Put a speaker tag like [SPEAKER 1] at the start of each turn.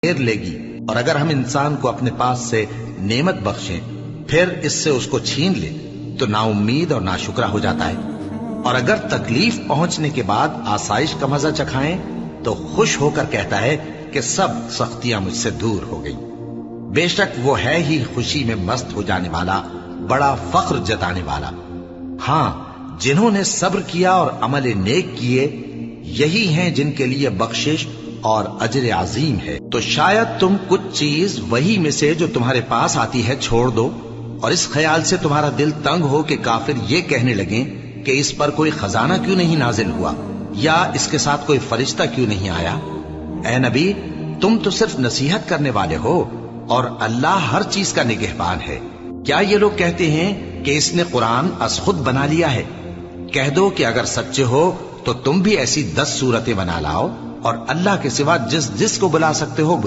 [SPEAKER 1] گھیر لے گی، اور اگر ہم انسان کو اپنے پاس سے نعمت بخشیں پھر اس سے اس کو چھین لے تو نا امید اور ناشکرا ہو جاتا ہے، اور اگر تکلیف پہنچنے کے بعد آسائش کا مزہ چکھائیں تو خوش ہو کر کہتا ہے کہ سب سختیاں مجھ سے دور ہو گئی۔ بے شک وہ ہے ہی خوشی میں مست ہو جانے والا، بڑا فخر جتانے والا۔ ہاں، جنہوں نے صبر کیا اور عمل نیک کیے، یہی ہیں جن کے لیے بخشش اور اجر عظیم ہے۔ تو شاید تم کچھ چیز وہی میں سے جو تمہارے پاس آتی ہے چھوڑ دو، اور اس خیال سے تمہارا دل تنگ ہو کہ کافر یہ کہنے لگیں کہ اس پر کوئی خزانہ کیوں نہیں نازل ہوا، یا اس کے ساتھ کوئی فرشتہ کیوں نہیں آیا۔ اے نبی، تم تو صرف نصیحت کرنے والے ہو، اور اللہ ہر چیز کا نگہبان ہے۔ کیا یہ لوگ کہتے ہیں کہ اس نے قرآن از خود بنا لیا ہے؟ کہہ دو کہ اگر سچے ہو تو تم بھی ایسی 10 صورتیں بنا لاؤ، اور اللہ کے سوا جس جس کو بلا سکتے ہو بلا